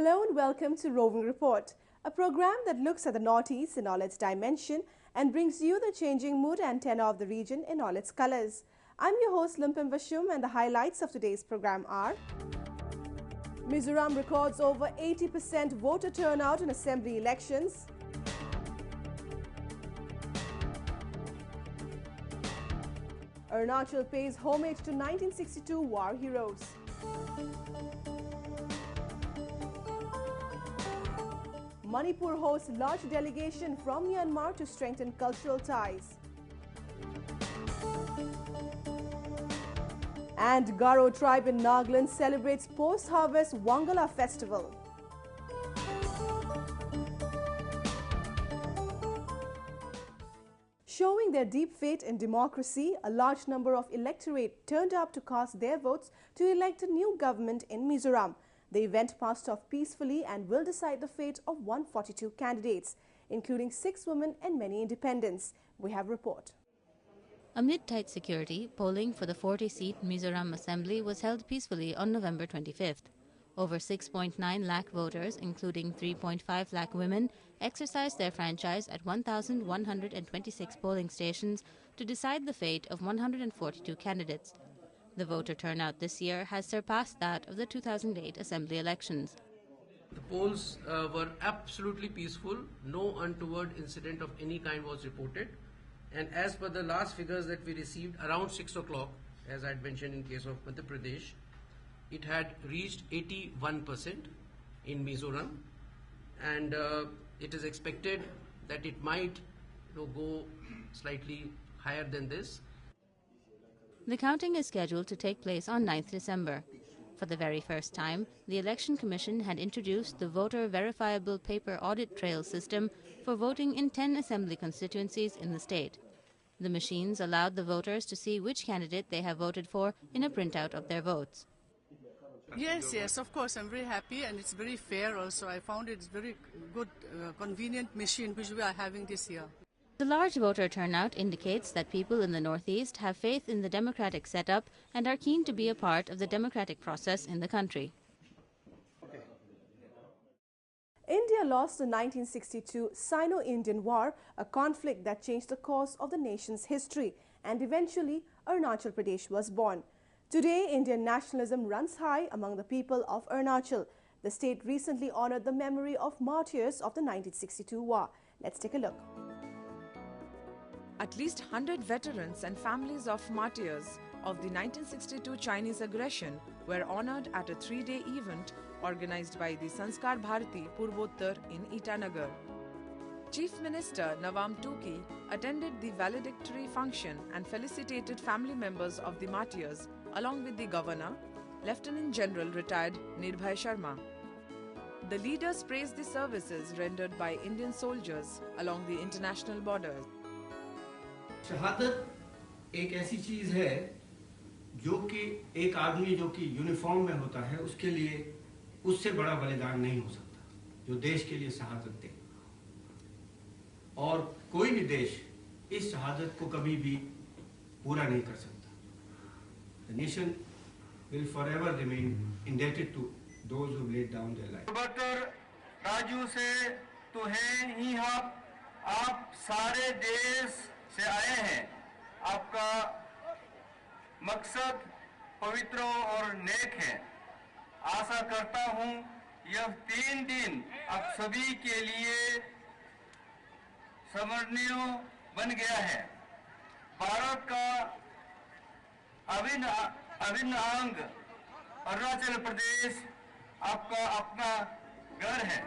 Hello and welcome to Roving Report, a program that looks at the Northeast in all its dimension and brings you the changing mood and tenor of the region in all its colors. I'm your host Limpim Vashum, and the highlights of today's program are: Mizoram records over 80% voter turnout in assembly elections. Arunachal pays homage to 1962 war heroes. Manipur hosts large delegation from Myanmar to strengthen cultural ties. And Garo tribe in Nagaland celebrates post-harvest Wangala festival. Showing their deep faith in democracy, a large number of electorate turned up to cast their votes to elect a new government in Mizoram. The event passed off peacefully and will decide the fate of 142 candidates, including 6 women and many independents. We have a report. Amid tight security, polling for the 40-seat Mizoram Assembly was held peacefully on November 25th. Over 6.9 lakh voters, including 3.5 lakh women, exercised their franchise at 1,126 polling stations to decide the fate of 142 candidates. The voter turnout this year has surpassed that of the 2008 Assembly elections. The polls were absolutely peaceful. No untoward incident of any kind was reported. And as per the last figures that we received, around 6 o'clock, as I had mentioned in case of Madhya Pradesh, it had reached 81% in Mizoram. And it is expected that it might go slightly higher than this. The counting is scheduled to take place on 9th December. For the very first time, the Election Commission had introduced the voter verifiable paper audit trail system for voting in 10 assembly constituencies in the state. The machines allowed the voters to see which candidate they have voted for in a printout of their votes. Yes, of course, I'm very happy, and it's very fair also. I found it's very good, convenient machine which we are having this year. The large voter turnout indicates that people in the Northeast have faith in the democratic setup and are keen to be a part of the democratic process in the country. India lost the 1962 Sino-Indian War, a conflict that changed the course of the nation's history, and eventually Arunachal Pradesh was born. Today, Indian nationalism runs high among the people of Arunachal. The state recently honored the memory of martyrs of the 1962 war. Let's take a look. At least 100 veterans and families of martyrs of the 1962 Chinese aggression were honored at a 3-day event organized by the Sanskar Bharati Purvottar in Itanagar. Chief Minister Nawam Touki attended the valedictory function and felicitated family members of the martyrs along with the Governor, Lieutenant General retired Nirbhay Sharma. The leaders praised the services rendered by Indian soldiers along the international borders. शहादत एक ऐसी चीज है जो कि एक आदमी जो कि यूनिफॉर्म में होता है उसके लिए उससे बड़ा बलिदान नहीं हो सकता जो देश के लिए शहादत दे, और कोई भी देश इस शहादत को कभी भी पूरा नहीं कर सकता. The nation will forever remain indebted to those who laid down their life. Raju से तो हैं ही आप सारे देश से आए हैं. आपका मकसद पवित्र और नेक है. आशा करता हूं यह 3 दिन आप सभी के लिए स्मरणीय बन गया है. भारत का अभिन्न अंग अरुणाचल प्रदेश आपका अपना घर है.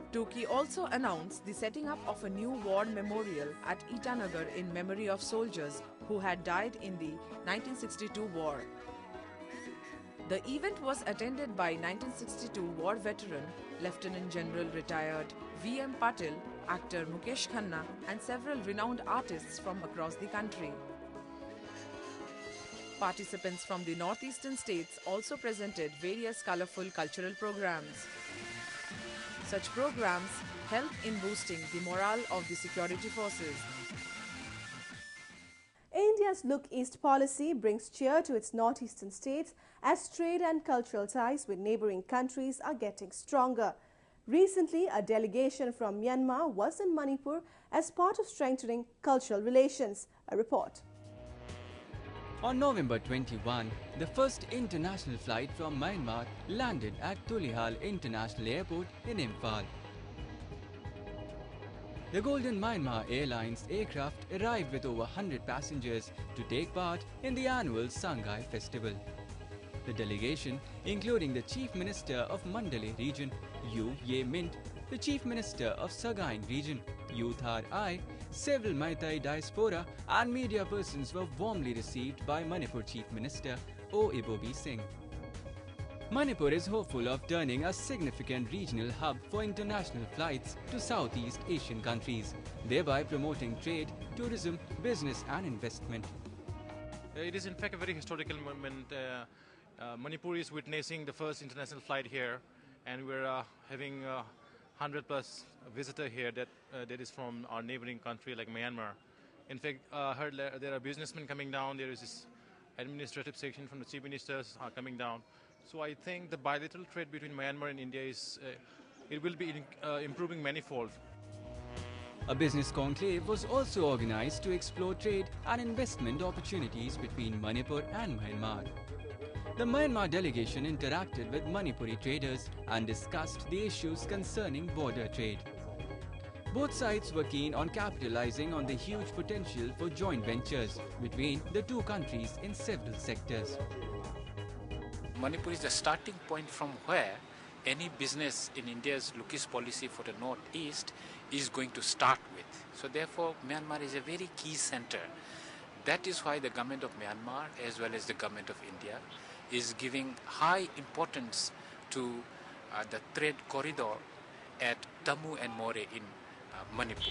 Touki also announced the setting up of a new war memorial at Itanagar in memory of soldiers who had died in the 1962 war. The event was attended by 1962 war veteran, Lieutenant General retired V.M. Patil, actor Mukesh Khanna, and several renowned artists from across the country. Participants from the northeastern states also presented various colorful cultural programs. Such programs help in boosting the morale of the security forces. In India's Look East policy brings cheer to its northeastern states as trade and cultural ties with neighboring countries are getting stronger. Recently, a delegation from Myanmar was in Manipur as part of strengthening cultural relations. A report. On November 21, the first international flight from Myanmar landed at Tulihal International Airport in Imphal. The Golden Myanmar Airlines aircraft arrived with over 100 passengers to take part in the annual Sangay Festival. The delegation, including the Chief Minister of Mandalay region, U Ye Mint, the Chief Minister of Sagaing region, U Thar Ai, several Meitei diaspora and media persons were warmly received by Manipur Chief Minister O Ibobi Singh. Manipur is hopeful of turning a significant regional hub for international flights to Southeast Asian countries, thereby promoting trade, tourism, business and investment. It is in fact a very historical moment. Manipur is witnessing the first international flight here, and we're having 100+ visitor here that is from our neighboring country like Myanmar. In fact, I heard there are businessmen coming down. There is this administrative section from the chief ministers are coming down. So I think the bilateral trade between Myanmar and India it will be improving manifold. A business conclave was also organized to explore trade and investment opportunities between Manipur and Myanmar. The Myanmar delegation interacted with Manipuri traders and discussed the issues concerning border trade. Both sides were keen on capitalizing on the huge potential for joint ventures between the two countries in several sectors. Manipur is the starting point from where any business in India's Look East policy for the Northeast is going to start with. So therefore, Myanmar is a very key center. That is why the government of Myanmar as well as the government of India is giving high importance to the trade corridor at Tamu and More in Manipur.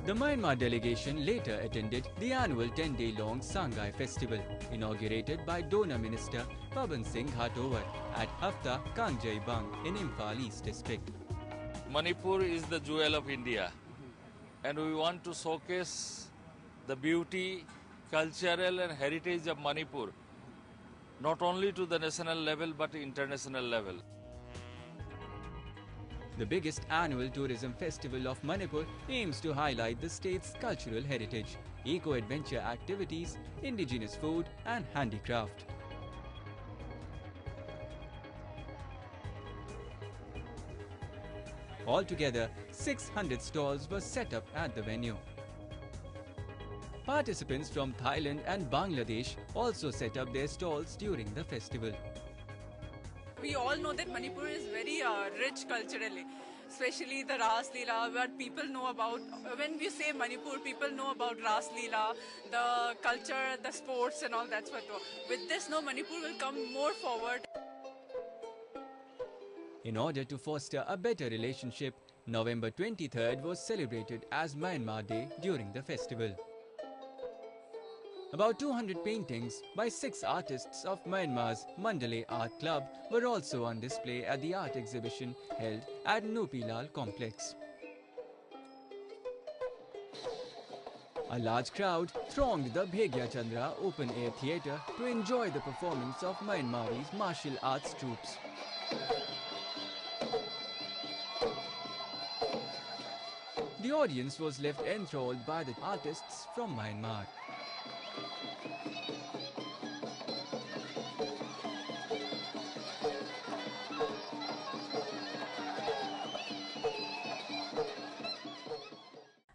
The Myanmar delegation later attended the annual 10-day-long Sangay Festival, inaugurated by Donor Minister Pavan Singh Hatowar at Hafta Kangjai Bang in Imphal East District. Manipur is the jewel of India, and we want to showcase the beauty, cultural and heritage of Manipur, not only to the national level but international level. The biggest annual tourism festival of Manipur aims to highlight the state's cultural heritage, eco-adventure activities, indigenous food and handicraft. Altogether, 600 stalls were set up at the venue. Participants from Thailand and Bangladesh also set up their stalls during the festival. We all know that Manipur is very rich culturally, especially the Ras Leela, what people know about. When we say Manipur, people know about Ras Leela, the culture, the sports and all that sort of. With this, Manipur will come more forward. In order to foster a better relationship, November 23rd was celebrated as Myanmar Day during the festival. About 200 paintings by 6 artists of Myanmar's Mandalay Art Club were also on display at the art exhibition held at Nupilal Complex. A large crowd thronged the Bhegya Chandra Open Air Theatre to enjoy the performance of Myanmarese martial arts troops. The audience was left enthralled by the artists from Myanmar.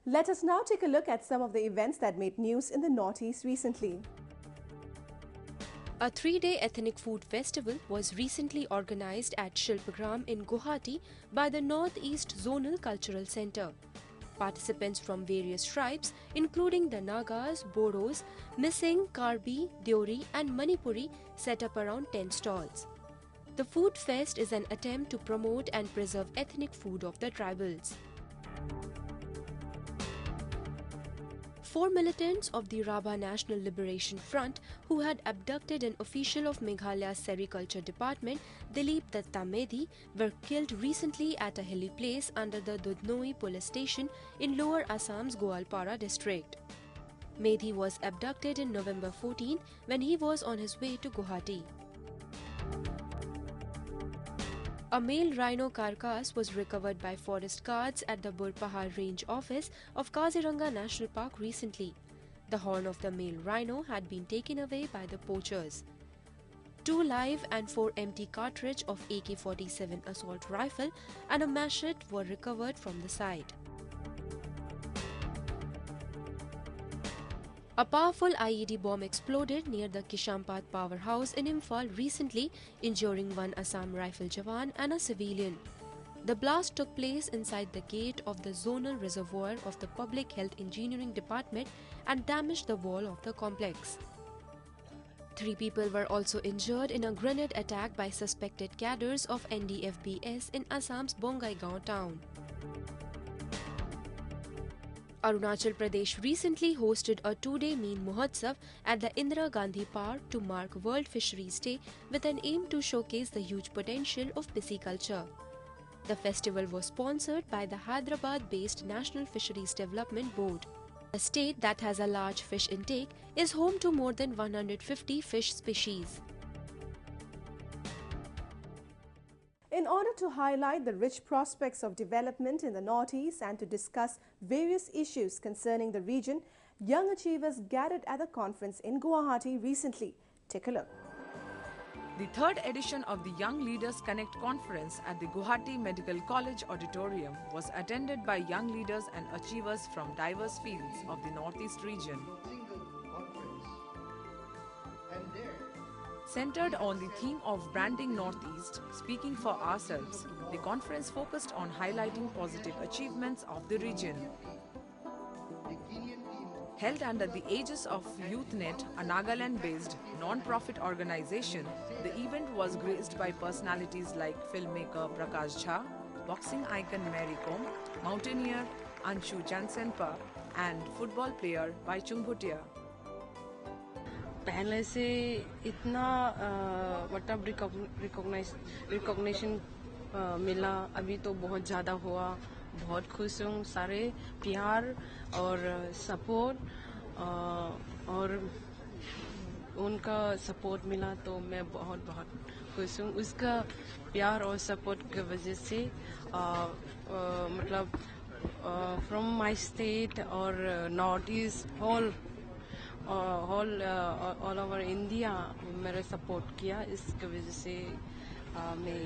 Let us now take a look at some of the events that made news in the Northeast recently. A 3-day ethnic food festival was recently organized at Shilpagram in Guwahati by the Northeast Zonal Cultural Centre. Participants from various tribes, including the Nagas, Bodos, Mising, Karbi, Deori and Manipuri, set up around 10 stalls. The food fest is an attempt to promote and preserve ethnic food of the tribals. 4 militants of the Rabha National Liberation Front who had abducted an official of Meghalaya's Sericulture Department, Dilip Dattamedi, were killed recently at a hilly place under the Dudhnoi police station in Lower Assam's Goalpara district. Medhi was abducted in November 14 when he was on his way to Guwahati. A male rhino carcass was recovered by forest guards at the Burpahar Range office of Kaziranga National Park recently. The horn of the male rhino had been taken away by the poachers. 2 live and 4 empty cartridge of AK-47 assault rifle and a machete were recovered from the site. A powerful IED bomb exploded near the Kishampad powerhouse in Imphal recently, injuring 1 Assam Rifle Jawan and a civilian. The blast took place inside the gate of the zonal reservoir of the Public Health Engineering Department and damaged the wall of the complex. 3 people were also injured in a grenade attack by suspected cadres of NDFBS in Assam's Bongaigaon town. Arunachal Pradesh recently hosted a 2-day Meen Mahotsav at the Indira Gandhi Park to mark World Fisheries Day with an aim to showcase the huge potential of pisciculture. The festival was sponsored by the Hyderabad-based National Fisheries Development Board. A state that has a large fish intake is home to more than 150 fish species. In order to highlight the rich prospects of development in the Northeast and to discuss various issues concerning the region, young achievers gathered at the conference in Guwahati recently. Take a look. The 3rd edition of the Young Leaders Connect conference at the Guwahati Medical College Auditorium was attended by young leaders and achievers from diverse fields of the Northeast region. Centered on the theme of Branding Northeast, Speaking for Ourselves, the conference focused on highlighting positive achievements of the region. Held under the aegis of YouthNet, a Nagaland-based non-profit organization, the event was graced by personalities like filmmaker Prakash Jha, boxing icon Mary Kom, mountaineer Anshu Chansenpa, and football player Baichung Bhutia. पहले से इतना मतलब recognition मिला, अभी तो बहुत ज़्यादा हुआ. बहुत खुश हूँ. सारे प्यार और सपोर्ट और उनका सपोर्ट मिला तो मैं बहुत खुश हूँ. उसका प्यार और सपोर्ट की वजह से मतलब फ्रॉम माय स्टेट और north east all over India मेरे सपोर्ट किया. इसकी वजह से मैं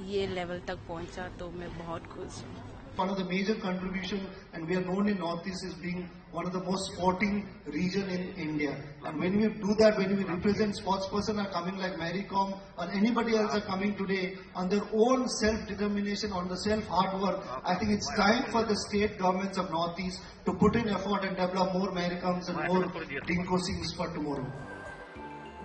ये लेवल तक पहुंचा तो मैं बहुत खुश हूँ. One of the major contribution, and we are known in Northeast as being one of the most sporting region in India. And when we do that, when we represent sportsperson are coming like Mary Kom or anybody else are coming today on their own self-determination, on the self-hard work, I think it's time for the state governments of Northeast to put in effort and develop more Mary Koms and more Dinko Singhs for tomorrow.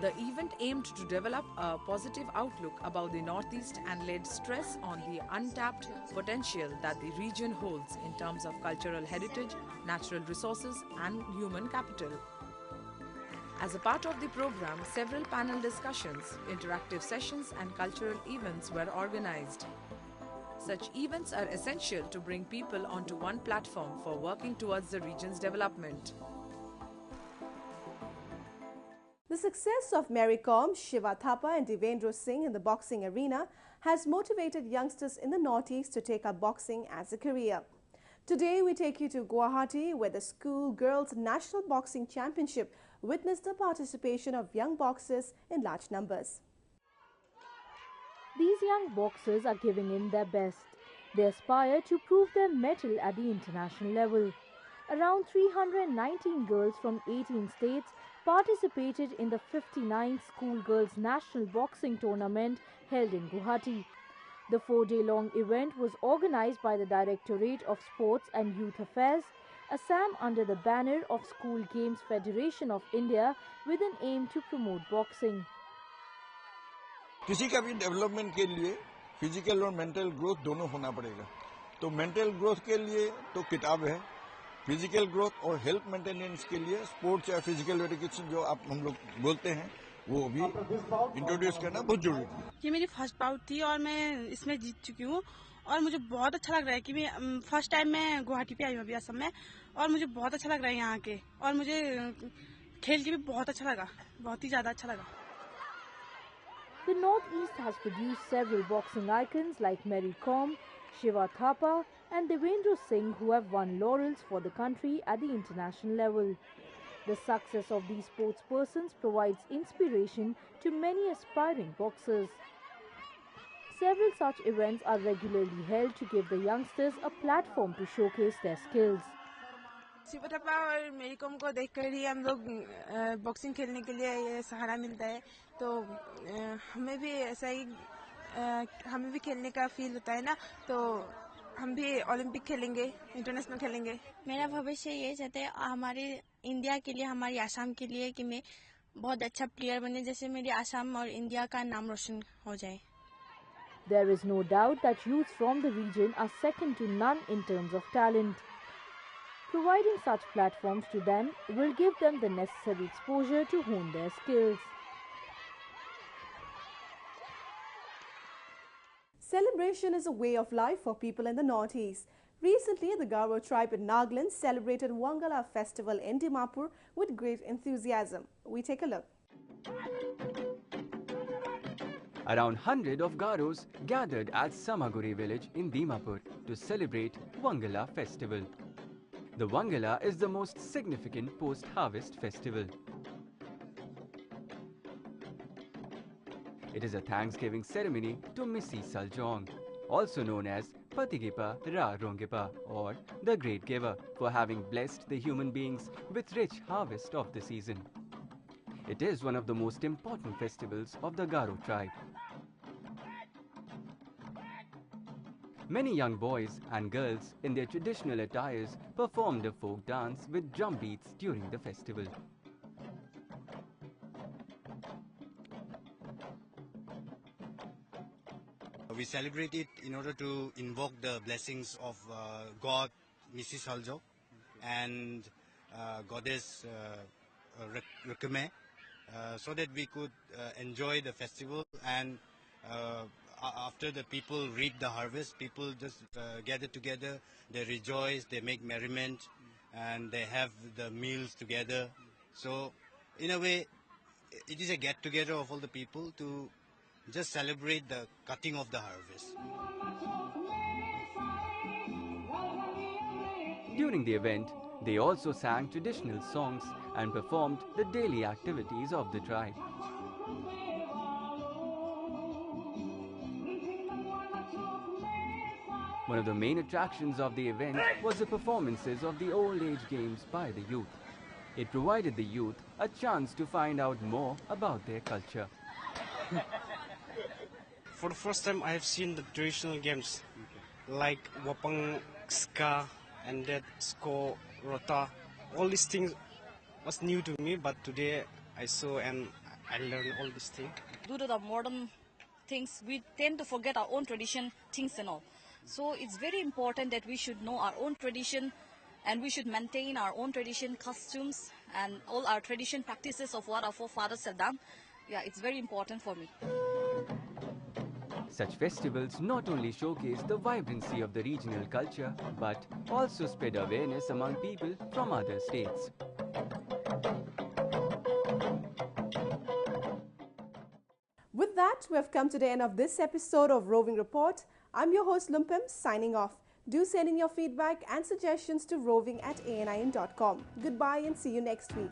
The event aimed to develop a positive outlook about the Northeast and laid stress on the untapped potential that the region holds in terms of cultural heritage, natural resources and human capital. As a part of the program, several panel discussions, interactive sessions and cultural events were organized. Such events are essential to bring people onto one platform for working towards the region's development. The success of Mary Kom, Shiva Thapa and Devendra Singh in the boxing arena has motivated youngsters in the Northeast to take up boxing as a career. Today we take you to Guwahati, where the School Girls National Boxing Championship witnessed the participation of young boxers in large numbers. These young boxers are giving in their best. They aspire to prove their mettle at the international level. Around 319 girls from 18 states participated in the 59th School Girls National Boxing Tournament held in Guwahati. The 4-day-long event was organized by the Directorate of Sports and Youth Affairs, Assam, under the banner of School Games Federation of India with an aim to promote boxing. किसी का भी development के लिए physical और mental growth दोनों होना पड़ेगा. तो मेंटल ग्रोथ के लिए तो किताब है, फिजिकल ग्रोथ और हेल्थ मेंटेनेंस के लिए स्पोर्ट्स या फिजिकल एजुकेशन जो आप हम लोग बोलते हैं वो भी इंट्रोड्यूस करना बहुत जरूरी है. ये मेरी फर्स्ट बाउट थी और मैं इसमें जीत चुकी हूँ और मुझे बहुत अच्छा लग रहा है कि मैं फर्स्ट टाइम मैं गुवाहाटी पे आई हूँ अभी असम में, और मुझे बहुत अच्छा लग रहा है यहाँ के, और मुझे खेल के भी बहुत अच्छा लगा, बहुत ही ज़्यादा अच्छा लगा। The Northeast has produced several boxing icons like Mary Kom, Shiva Thapa and Devendra Singh, who have won laurels for the country at the international level. The success of these sportspersons provides inspiration to many aspiring boxers. Several such events are regularly held to give the youngsters a platform to showcase their skills. Shiva Thapa और मेरी com को देखकर ही हम लोग boxing खेलने के लिए ये सहारा मिलता है, तो हमें भी ऐसा ही हमें भी खेलने का फील होता है ना, तो हम भी ओलंपिक खेलेंगे, इंटरनेशनल खेलेंगे। मेरा भविष्य ये चाहते हैं हमारे इंडिया के लिए, हमारी आसाम के लिए कि मैं बहुत अच्छा प्लेयर बने, जैसे मेरी आसाम और इंडिया का नाम रोशन हो जाए। There is no doubt that youths from the region are second to none in terms of talent. Providing such platforms to them will give them the necessary exposure to hone their skills. Celebration is a way of life for people in the Northeast. Recently, the Garo tribe in Nagaland celebrated Wangala festival in Dimapur with great enthusiasm. We take a look. Around 100 of Garos gathered at Samaguri village in Dimapur to celebrate Wangala festival. The Wangala is the most significant post-harvest festival. It is a thanksgiving ceremony to Missy Saljong, also known as Patigipa Ra Rongipa or the Great Giver, for having blessed the human beings with rich harvest of the season. It is one of the most important festivals of the Garo tribe. Many young boys and girls in their traditional attires performed a folk dance with drum beats during the festival. We celebrate it in order to invoke the blessings of God, Mrs. Haljo, and Goddess Rukme, so that we could enjoy the festival. And after the people reap the harvest, people just gather together, they rejoice, they make merriment, and they have the meals together. So in a way, it is a get-together of all the people to just celebrate the cutting of the harvest. During the event, they also sang traditional songs and performed the daily activities of the tribe. One of the main attractions of the event was the performances of the old age games by the youth. It provided the youth a chance to find out more about their culture. For the first time I have seen the traditional games like Wapang, Ska and that Sko, Rota. All these things was new to me, but today I saw and I learned all these things. Due to the modern things, we tend to forget our own tradition things and all. So it's very important that we should know our own tradition and we should maintain our own tradition, costumes and all our tradition practices of what our forefathers have done. Yeah, it's very important for me. Such festivals not only showcase the vibrancy of the regional culture, but also spread awareness among people from other states. With that, we have come to the end of this episode of Roving Report. I'm your host Lumpim, signing off. Do send in your feedback and suggestions to roving@anin.com. Goodbye and see you next week.